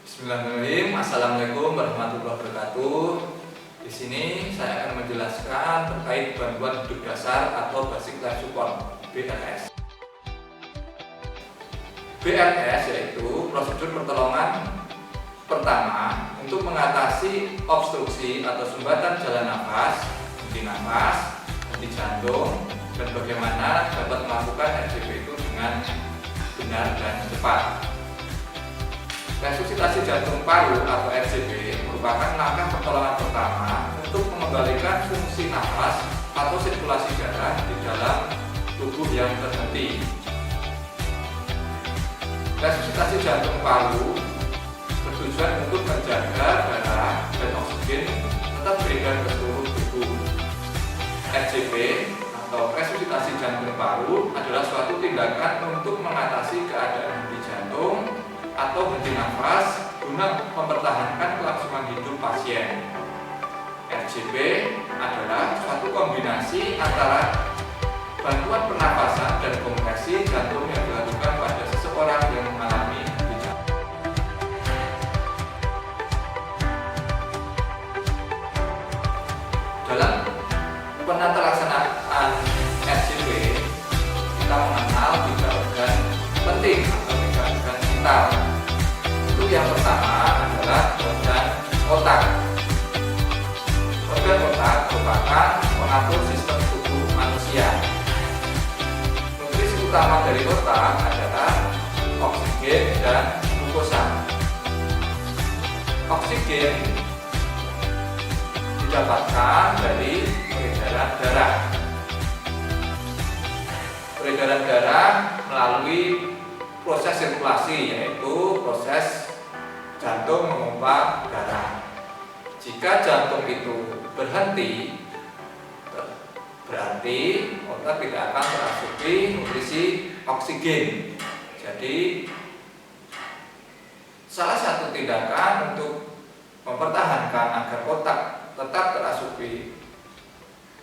Bismillahirrahmanirrahim. Assalamualaikum warahmatullahi wabarakatuh. Di sini saya akan menjelaskan terkait bantuan hidup dasar atau Basic Life Support (BLS). BLS yaitu prosedur pertolongan pertama untuk mengatasi obstruksi atau sumbatan jalan nafas, henti nafas, henti jantung, dan bagaimana dapat melakukan RCP itu dengan benar dan cepat. Resusitasi jantung paru atau RCP merupakan langkah pertolongan pertama untuk mengembalikan fungsi nafas atau sirkulasi darah di dalam tubuh yang terhenti. Resusitasi jantung paru bertujuan untuk menjaga darah dan oksigen tetap beredar ke seluruh tubuh. RCP atau resusitasi jantung paru adalah suatu tindakan untuk mengatasi keadaan henti jantung atau henti nafas guna mempertahankan kelangsungan hidup pasien. RCP adalah suatu kombinasi antara bantuan pernapasan dan kompresi jantung yang dilakukan pada seseorang yang mengalami henti jantung. Dalam penata laksanaan RCP, kita mengenal 3 organ penting atau 3 organ vital. Untuk yang pertama adalah organ otak. Organ otak merupakan pengatur sistem tubuh manusia. Nutrisi utama dari otak adalah oksigen dan glukosa. Oksigen didapatkan dari peredaran darah. Peredaran darah melalui proses sirkulasi, yaitu proses jantung memompa darah. Jika jantung itu berhenti, berarti otak tidak akan terasupi nutrisi oksigen. Jadi salah satu tindakan untuk mempertahankan agar otak tetap terasupi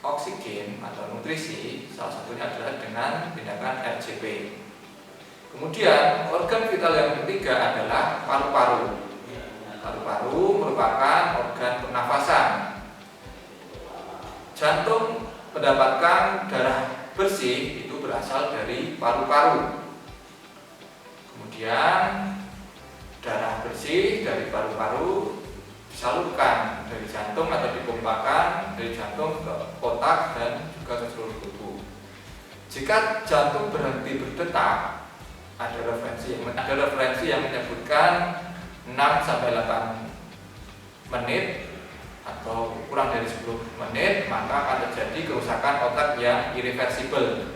oksigen atau nutrisi, salah satunya adalah dengan tindakan RCP. Kemudian organ vital yang ketiga adalah paru-paru. Paru-paru merupakan organ pernafasan. Jantung mendapatkan darah bersih itu berasal dari paru-paru. Kemudian darah bersih dari paru-paru disalurkan dari jantung atau dipompakan dari jantung ke otak dan juga ke seluruh tubuh. Jika jantung berhenti berdetak, ada referensi yang menyebutkan 6 sampai 8 menit atau kurang dari 10 menit, maka akan terjadi kerusakan otak yang irreversibel.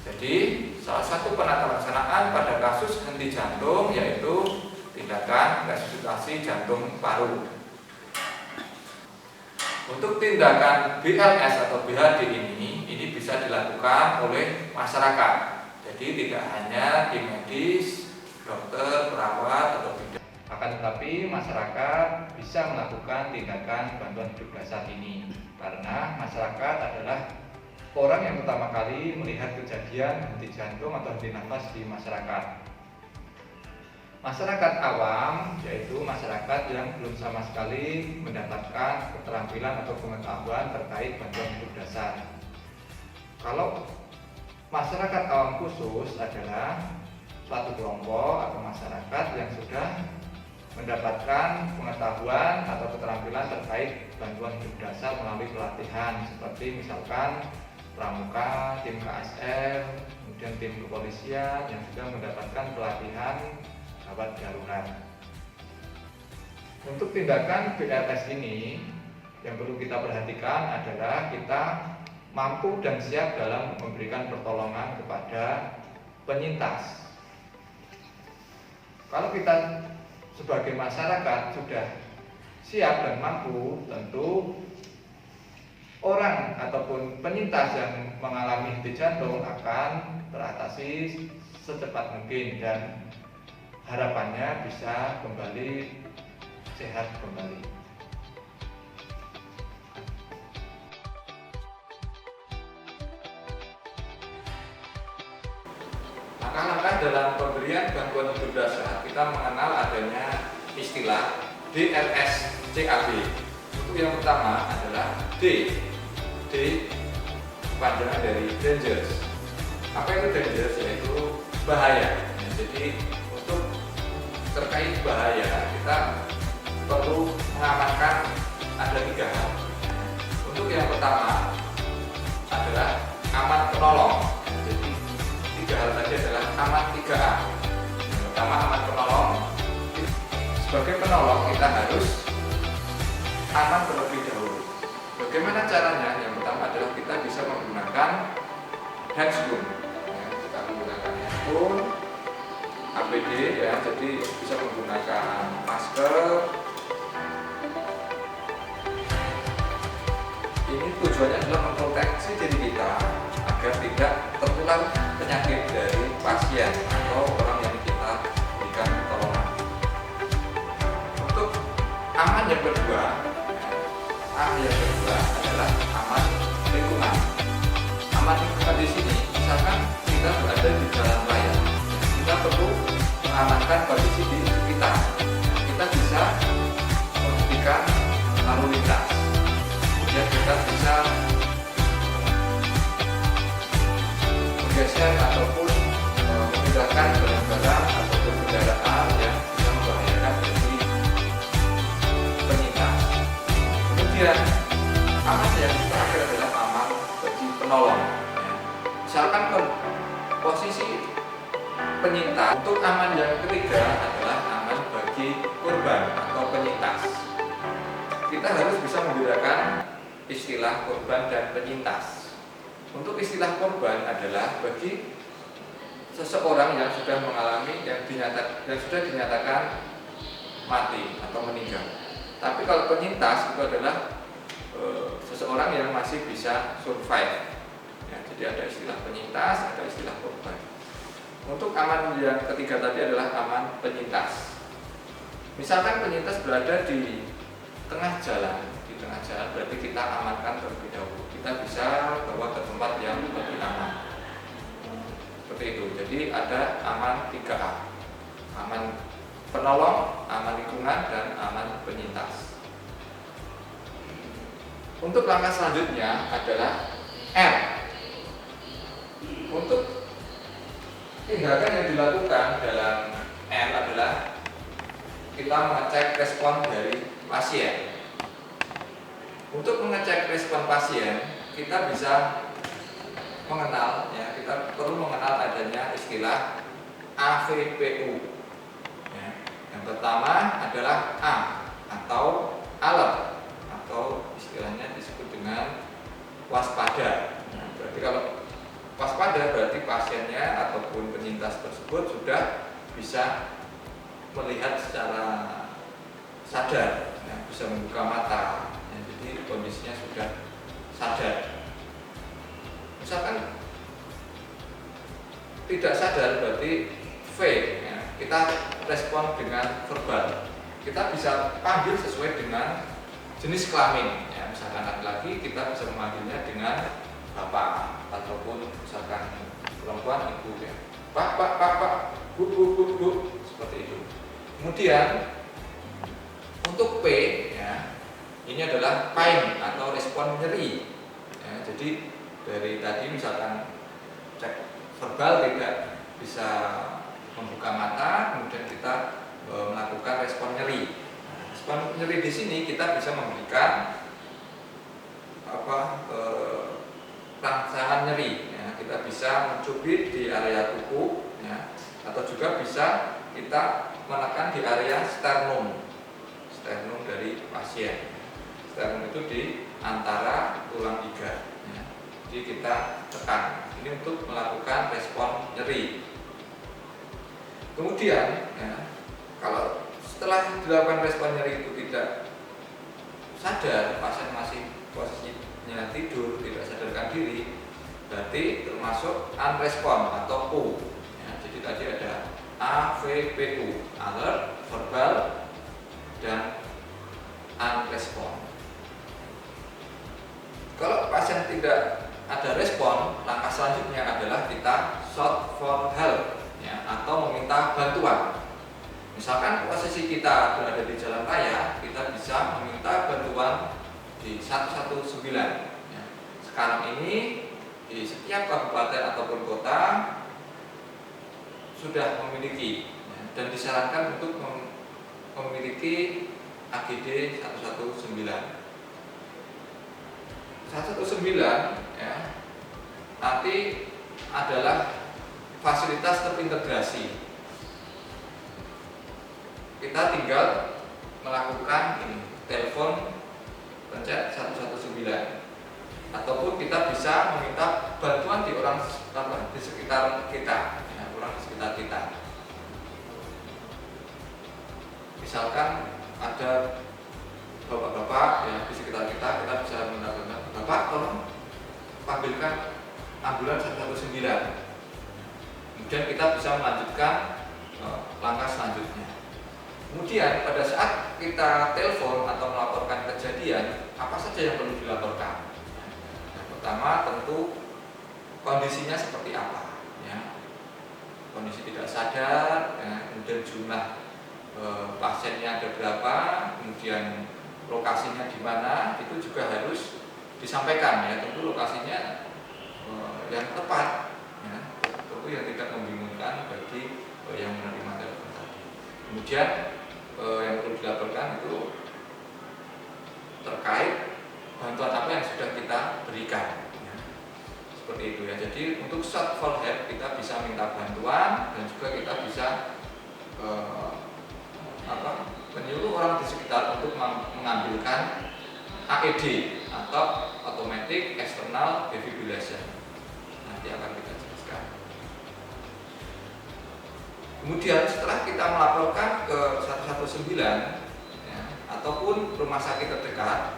Jadi salah satu penata laksanaan pada kasus henti jantung yaitu tindakan resusitasi jantung paru. Untuk tindakan BLS atau BHD ini bisa dilakukan oleh masyarakat. Jadi tidak hanya tim medis, dokter, perawat, atau bidan. Akan tetapi masyarakat bisa melakukan tindakan bantuan hidup dasar ini karena masyarakat adalah orang yang pertama kali melihat kejadian henti jantung atau henti nafas di masyarakat. Masyarakat awam yaitu masyarakat yang belum sama sekali mendapatkan keterampilan atau pengetahuan terkait bantuan hidup dasar. Kalau masyarakat awam khusus adalah suatu kelompok atau masyarakat yang sudah mendapatkan pengetahuan atau keterampilan terkait bantuan hidup dasar melalui pelatihan seperti misalkan pramuka, tim KSR, kemudian tim kepolisian yang sudah mendapatkan pelatihan gawat darurat. Untuk tindakan BLS ini yang perlu kita perhatikan adalah kita mampu dan siap dalam memberikan pertolongan kepada penyintas. Kalau kita sebagai masyarakat sudah siap dan mampu, tentu orang ataupun penyintas yang mengalami henti jantung akan teratasi secepat mungkin dan harapannya bisa kembali sehat kembali. Langkah-langkah dalam pemberian bantuan hidup dasar kita mengenal adanya istilah DLSCAB. Untuk yang pertama adalah D panjangan dari dangerous. Apa itu dangerous? Yaitu bahaya. Jadi untuk terkait bahaya kita perlu mengamankan ada 3 hal. Untuk yang pertama adalah aman penolong. Jadi 3 hal tadi adalah aman 3A. Yang pertama aman penolong. Sebagai penolong kita harus aman terlebih dahulu. Bagaimana caranya? Yang pertama adalah kita bisa menggunakan handscoon. Kita menggunakan handscoon, APD ya, jadi bisa menggunakan masker. Ini tujuannya adalah memproteksi diri kita agar tidak tertular penyakit dari pasien atau orang yang kita berikan pertolongan. Untuk aman yang kedua, adalah aman lingkungan. Aman lingkungan di sini, misalkan kita berada di jalan raya, kita perlu mengamankan kondisi di sekitar. Kita bisa menghentikan lalu lintas. Kemudian kita bisa menggeser ataupun memindahkan barang-barang ataupun kendaraan yang bisa membahayakan bagi penyintas. Kemudian aman yang terakhir adalah aman bagi penolong. Misalkan posisi penyintas. Untuk aman yang ketiga adalah aman bagi korban atau penyintas. Kita harus bisa membedakan istilah korban dan penyintas. Untuk istilah korban adalah bagi seseorang yang sudah mengalami yang sudah dinyatakan mati atau meninggal. Tapi kalau penyintas itu adalah seseorang yang masih bisa survive. Ya, jadi ada istilah penyintas, ada istilah korban. Untuk aman yang ketiga tadi adalah aman penyintas. Misalkan penyintas berada di tengah jalan, berarti kita amankan terlebih dahulu. Kita bisa bawa ke tempat yang lebih aman. Seperti itu. Jadi ada aman 3A. Aman penolong, aman lingkungan, dan aman penyintas. Untuk langkah selanjutnya adalah R. Untuk tindakan yang dilakukan dalam R adalah kita mengecek respon dari pasien. Untuk mengecek respon pasien, kita bisa mengenal, ya, kita perlu mengenal adanya istilah AVPU. Ya. Yang pertama adalah A atau alert, atau istilahnya disebut dengan waspada. Nah, berarti kalau waspada berarti pasiennya ataupun penyintas tersebut sudah bisa melihat secara sadar, ya, bisa membuka mata, ya, jadi kondisinya sudah sadar. Misalkan tidak sadar berarti V, ya, kita respon dengan verbal. Kita bisa panggil sesuai dengan jenis kelamin, ya, misalkan laki-laki kita bisa memanggilnya dengan bapak, ataupun misalkan perempuan ibu, ya, pak, bu, seperti itu. Kemudian untuk P, ya, ini adalah pain atau respon nyeri. Ya, jadi dari tadi misalkan cek verbal tidak bisa membuka mata, kemudian kita melakukan respon nyeri. Respon nyeri di sini kita bisa memberikan rangsangan nyeri. Ya, kita bisa mencubit di area kuku, ya, atau juga bisa kita menekan di area sternum dari pasien. Sternum itu di antara tulang iga. Ya. Jadi kita tekan. Ini untuk melakukan respon nyeri. Kemudian, ya, kalau setelah dilakukan respon nyeri itu tidak sadar, pasien masih posisinya tidur, tidak sadarkan diri, berarti termasuk unrespon atau U. Ya, jadi tadi ada AVPU, alert, verbal, dan unrespon. Kalau pasien tidak ada respon, langkah selanjutnya adalah kita shout for help, ya, atau meminta bantuan. Misalkan posisi kita berada di jalan raya, kita bisa meminta bantuan di 119. Ya. Sekarang ini di setiap kabupaten ataupun kota sudah memiliki, ya, dan disarankan untuk memiliki AGD 119. 119 ya, nanti adalah fasilitas terintegrasi. Kita tinggal melakukan ini, telepon pencet 119, ataupun kita bisa meminta bantuan di orang di sekitar kita, ya, orang di sekitar kita. Misalkan ada bapak-bapak ya di sekitar kita, kita bisa minta bantuan, Bapak tolong panggilkan ambulans 119. Kemudian kita bisa melanjutkan langkah selanjutnya. Kemudian pada saat kita telepon atau melaporkan kejadian, apa saja yang perlu dilaporkan? Yang pertama tentu kondisinya seperti apa, ya. Kondisi tidak sadar, ya. Kemudian jumlah pasiennya ada berapa, kemudian lokasinya di mana, itu juga harus disampaikan, ya. Tentu lokasinya yang tepat, ya. Tentu yang tidak membingungkan bagi yang menerima telepon tadi. Kemudian yang perlu dilaporkan itu terkait bantuan apa yang sudah kita berikan, ya. Seperti itu ya. Jadi untuk short for help kita bisa minta bantuan dan juga kita bisa menyuruh orang di sekitar untuk mengambilkan AED atau Automatic External Defibrillation. Nanti akan kita jelaskan. Kemudian setelah kita melaporkan ke 119 ya, ataupun rumah sakit terdekat,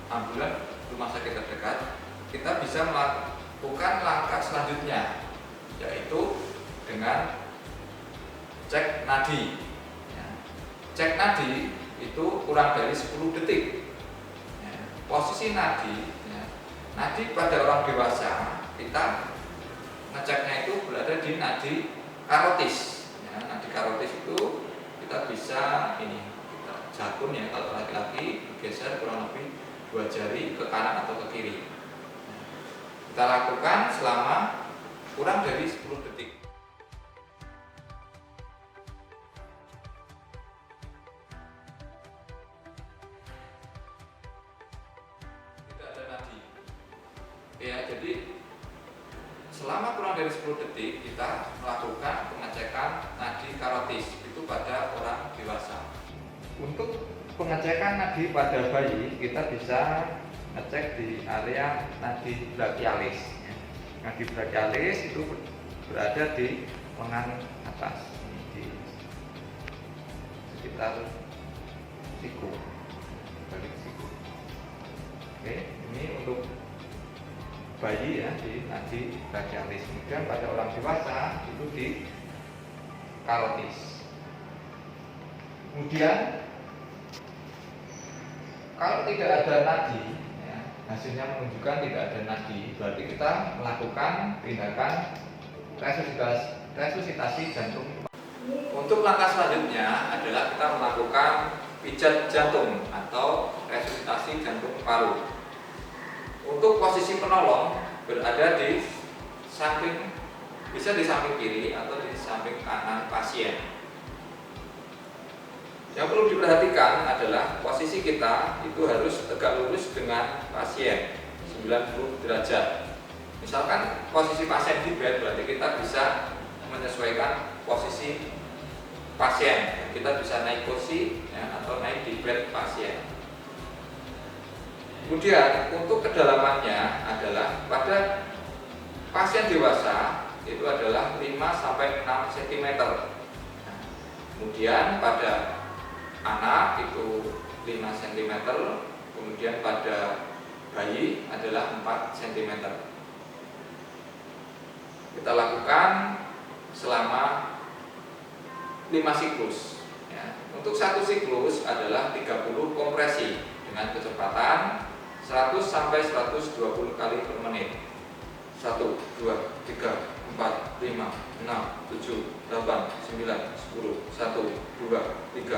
ambulans rumah sakit terdekat, kita bisa melakukan langkah selanjutnya, yaitu dengan cek nadi. Ya. Cek nadi itu kurang dari 10 detik. Ya. Posisi nadi, ya. Nadi pada orang dewasa kita ngeceknya itu berada di nadi karotis. Nadi karotis itu kita bisa kita jakun ya, kalau laki-laki geser kurang lebih 2 jari ke kanan atau ke kiri. Kita lakukan selama kurang dari 10 detik. Tidak ada nadi. Ya, jadi selama kurang dari 10 detik kita melakukan pengecekan nadi karotis itu pada orang dewasa. Untuk pengecekan nadi pada bayi kita bisa ngecek di area nadi brachialis. Nadi brachialis itu berada di lengan atas, di sekitar siku, balik siku. Oke, ini untuk bayi ya di nadi brachialis. Kemudian pada orang dewasa itu di karotis. Kemudian kalau tidak ada nadi, ya, hasilnya menunjukkan tidak ada nadi, berarti kita melakukan tindakan resusitasi jantung. Untuk langkah selanjutnya adalah kita melakukan pijat jantung atau resusitasi jantung paru. Untuk posisi penolong berada di samping, bisa di samping kiri atau di samping kanan pasien. Yang perlu diperhatikan adalah posisi kita itu harus tegak lurus dengan pasien 90 derajat. Misalkan posisi pasien di bed, berarti kita bisa menyesuaikan posisi pasien. Kita bisa naik kursi ya, atau naik di bed pasien. Kemudian untuk kedalamannya adalah pada pasien dewasa itu adalah 5-6 cm. Kemudian pada anak itu 5 cm, kemudian pada bayi adalah 4 cm. Kita lakukan selama 5 siklus. Ya. Untuk satu siklus adalah 30 kompresi dengan kecepatan 100 sampai 120 kali per menit. 1, 2, 3, 4, 5, 6, 7, 8, 9, 10, 1, 2, 3,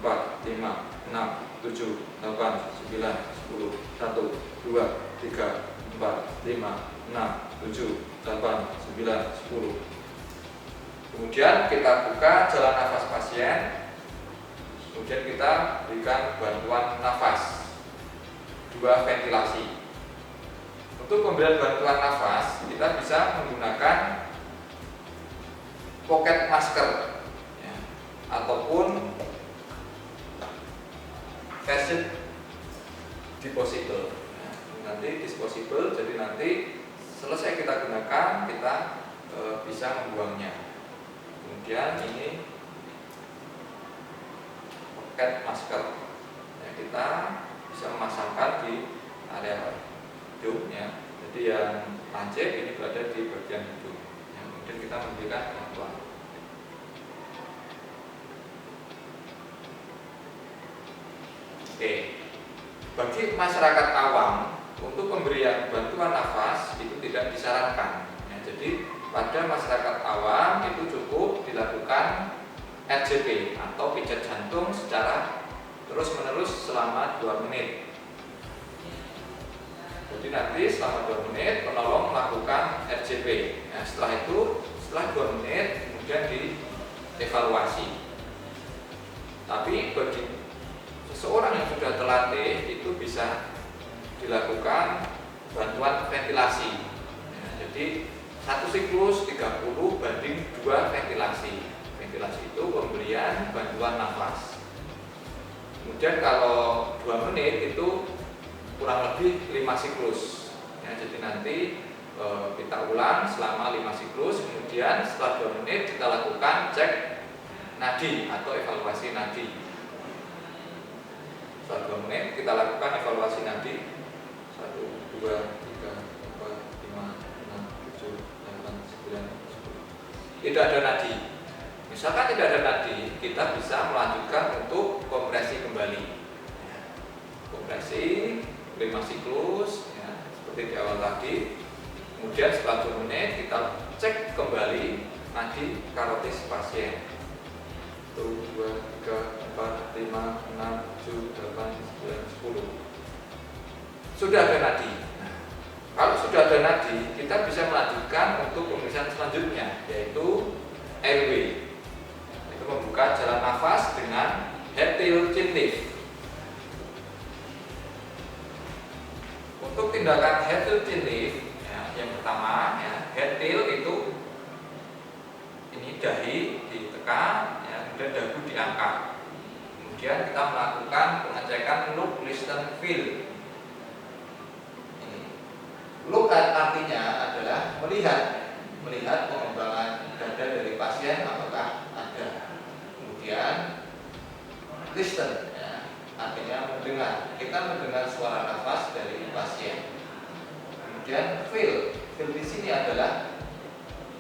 4, 5, 6, 7, 8, 9, 10, 1, 2, 3, 4, 5, 6, 7, 8, 9, 10. Kemudian kita buka jalan nafas pasien. Kemudian kita berikan bantuan nafas, 2 ventilasi. Untuk pemberian bantuan nafas kita bisa menggunakan pocket masker ya, ataupun face shield disposable. Nanti disposable, jadi nanti selesai kita gunakan kita bisa membuangnya. Kemudian ini pocket masker ya, kita bisa memasangkan di area hidung ya. Jadi yang lancip ini berada di bagian hidung ya. Kemudian kita memberikan bantuan. Oke, bagi masyarakat awam untuk pemberian bantuan nafas itu tidak disarankan ya. Jadi pada masyarakat awam itu cukup dilakukan RJP atau pijat jantung secara terus-menerus selama 2 menit. Jadi nanti selama 2 menit penolong melakukan RJP. Nah, setelah 2 menit kemudian dievaluasi. Tapi bagi seseorang yang sudah terlatih itu bisa dilakukan bantuan ventilasi. Ya, jadi 1 siklus 30 banding 2 ventilasi. Ventilasi itu pemberian bantuan nafas. Kemudian kalau 2 menit itu kurang lebih 5 siklus ya, jadi nanti kita ulang selama 5 siklus. Kemudian setelah 2 menit kita lakukan cek nadi atau evaluasi nadi. Setelah 2 menit kita lakukan evaluasi nadi. 1, 2, 3, 4, 5, 6, 7, 8, 9, 10. Tidak ada nadi. Misalkan tidak ada nadi, kita bisa melanjutkan untuk kompresi kembali ya. Kompresi 5 siklus ya, seperti di awal tadi. Kemudian setelah 2 menit kita cek kembali nadi karotis pasien. 1, 2, 3, 4, 5, 6, 7, 8, 9, 10. Sudah ada nadi. Nah, kalau sudah ada nadi, kita bisa melanjutkan untuk pemeriksaan selanjutnya, yaitu airway. Itu membuka jalan nafas dengan head tail chin lift. Untuk tindakan head tail chin lift ya, yang pertama ya, head tail itu ini dahi ditekan ya, kemudian dagu diangkat. Kemudian kita melakukan pengecekan look, listen, feel. Look artinya adalah melihat pengembangan dada dari pasien apakah ada. Kemudian listen ya, artinya mendengar, kita mendengar suara nafas dari pasien. Kemudian feel di sini adalah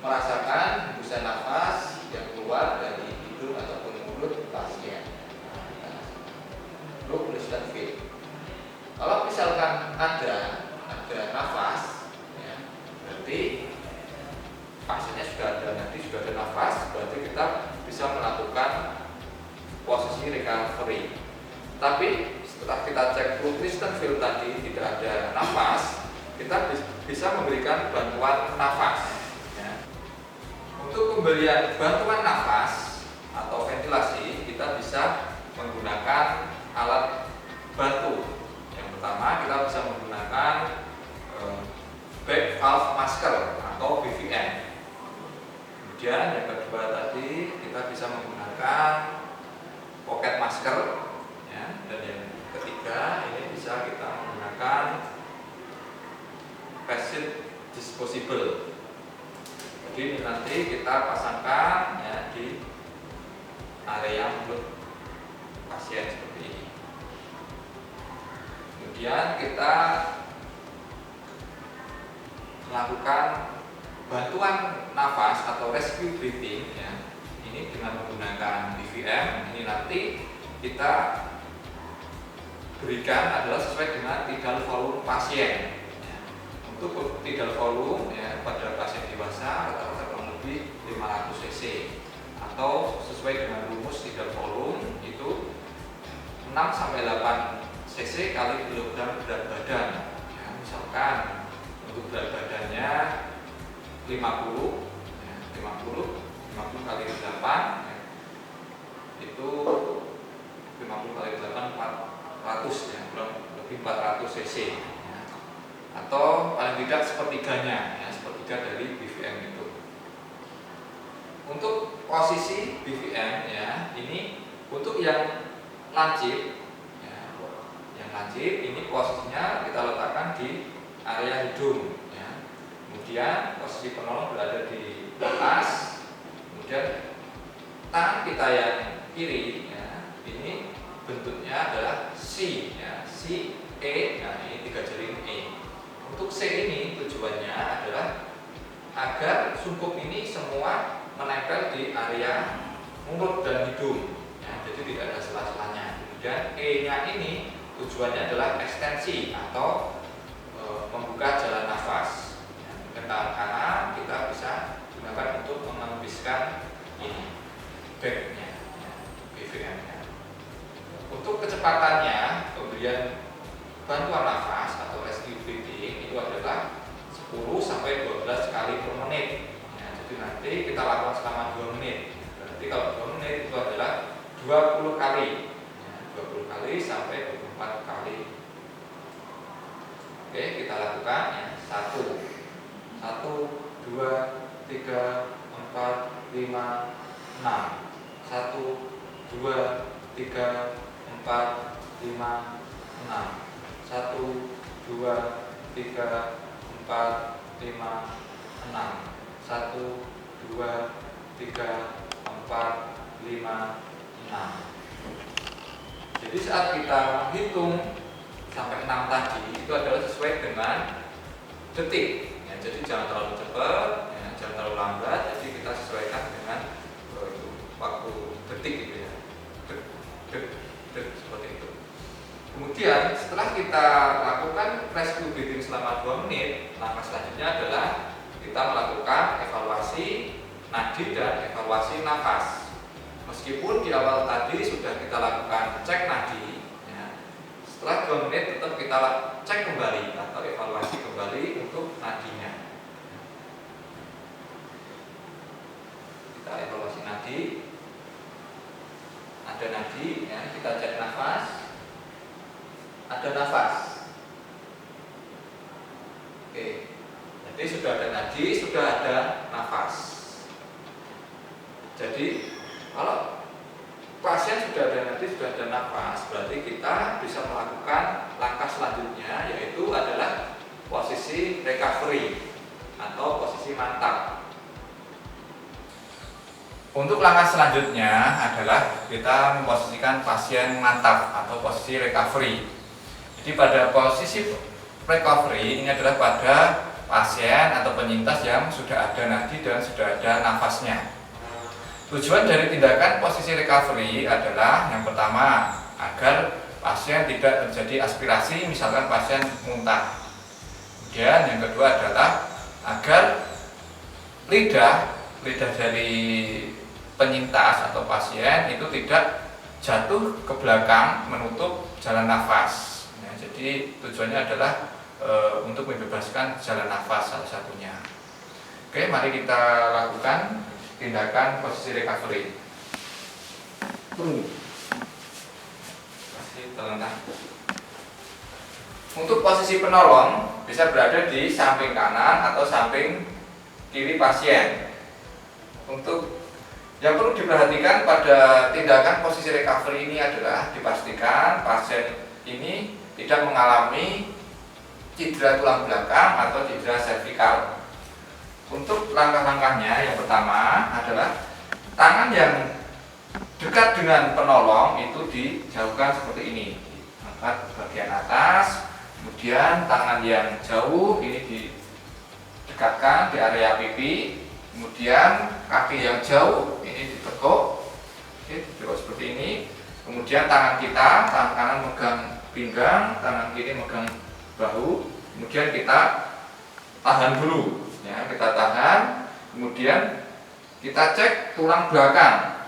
merasakan hembusan nafas yang keluar dari hidung ataupun mulut pasien. Look, listen, feel. Kalau misalkan ada nafas ya, berarti pasiennya sudah ada nafas, berarti kita bisa melakukan posisi recovery. Tapi setelah kita cek look, listen, feel tadi tidak ada nafas, kita bisa memberikan bantuan nafas ya. Untuk pemberian bantuan nafas atau ventilasi kita bisa menggunakan alat bantu. Yang pertama kita bisa menggunakan back valve masker atau BVM. Kemudian yang kedua tadi kita bisa menggunakan pocket masker ya. Dan yang ketiga ini bisa kita menggunakan face shield disposable. Jadi ini nanti kita pasangkan ya, di area mulut pasien seperti ini. Kemudian kita melakukan bantuan nafas atau rescue breathing ya. Ini dengan menggunakan BVM. Ini nanti kita berikan adalah sesuai dengan tidal volume pasien ya. Untuk tidal volume ya pada pasien dewasa rata-rata kurang lebih 500 cc, atau sesuai dengan rumus tidal volume itu 6 sampai 8 cc kali kilogram berat badan. Ya, misalkan untuk berat badannya 50 ya, 50 kali 8 ya, itu 50 kali 8 400 ya, kurang lebih 400 cc ya. Atau paling tidak sepertiganya ya, sepertiga dari BVM itu. Untuk posisi BVM ya, ini untuk yang lancip ya, yang lancip ini posisinya kita letakkan di area hidung ya. Kemudian posisi penolong berada di atas, kemudian tangan kita yang kiri ya, ini bentuknya adalah C ya, C E. Nah, ini 3 jari E. Untuk C ini tujuannya adalah agar sungkup ini semua menempel di area mulut dan hidung ya, jadi tidak ada sela-selanya. Kemudian E-nya ini tujuannya adalah ekstensi atau membuka jalan nafas ya. Dengan tangan kanan kita bisa gunakan untuk mengembiskan ini backnya ya, BVM-nya. Untuk kecepatannya pemberian bantuan nafas atau rescue breathing itu adalah 10 sampai 12 kali per menit ya, jadi nanti kita lakukan selama 2 menit. Berarti kalau 2 menit itu adalah 20 kali ya, 20 kali sampai 24 kali. Oke, kita lakukan ya. 1 2 3 4 5 6. 1 2 3 4 5 6. 1 2 3 4 5 6. 1 2 3 4 5 6. Jadi saat kita hitung sampai 6 tadi itu adalah sesuai dengan detik ya, jadi jangan terlalu cepat ya, jangan terlalu lambat, jadi kita sesuaikan dengan waktu detik gitu ya, seperti itu. Kemudian setelah kita lakukan rescue breathing selama 2 menit, langkah selanjutnya adalah kita melakukan evaluasi nadi dan evaluasi nafas. Meskipun di awal tadi sudah kita lakukan cek nadi ya, setelah 2 menit tetap kita cek kembali atau evaluasi kembali untuk nadinya. Kita evaluasi nadi, ada nadi ya, kita cek nafas, ada nafas. Oke, jadi sudah ada nadi, sudah ada nafas. Jadi kalau pasien sudah ada nadi, sudah ada nafas, berarti kita bisa melakukan langkah selanjutnya, yaitu adalah posisi recovery atau posisi mantap. Untuk langkah selanjutnya adalah kita memposisikan pasien mantap atau posisi recovery. Jadi pada posisi recovery ini adalah pada pasien atau penyintas yang sudah ada nadi dan sudah ada nafasnya. Tujuan dari tindakan posisi recovery adalah yang pertama agar pasien tidak terjadi aspirasi, misalkan pasien muntah. Kemudian yang kedua adalah agar lidah dari penyintas atau pasien itu tidak jatuh ke belakang menutup jalan nafas. Ya, jadi tujuannya adalah untuk membebaskan jalan nafas salah satunya. Oke, mari kita lakukan tindakan posisi recovery. Masih terlentang. Untuk posisi penolong bisa berada di samping kanan atau samping kiri pasien. Untuk yang perlu diperhatikan pada tindakan posisi recovery ini adalah dipastikan pasien ini tidak mengalami cedera tulang belakang atau cedera servikal. Untuk langkah-langkahnya yang pertama adalah tangan yang dekat dengan penolong itu dijauhkan seperti ini, angkat bagian atas, kemudian tangan yang jauh ini didekatkan di area pipi, kemudian kaki yang jauh ini ditekuk, ditekuk seperti ini, kemudian tangan kanan megang pinggang, tangan kiri megang bahu, kemudian kita tahan dulu, ya, kita tahan, kemudian kita cek tulang belakang,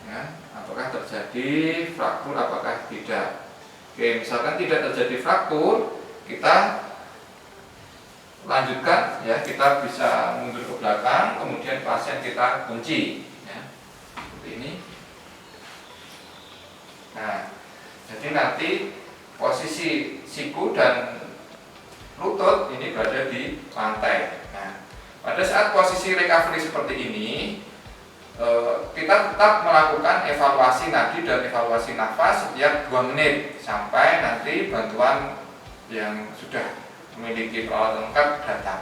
ya, apakah terjadi fraktur, apakah tidak. Oke, misalkan tidak terjadi fraktur, kita lanjutkan, ya, kita bisa mundur ke belakang, kemudian pasien kita kunci, ya, seperti ini. Nah, jadi nanti posisi siku dan lutut ini berada di lantai. Nah, pada saat posisi recovery seperti ini, kita tetap melakukan evaluasi nadi dan evaluasi nafas setiap 2 menit sampai nanti bantuan yang sudah memiliki peralatan lengkap datang.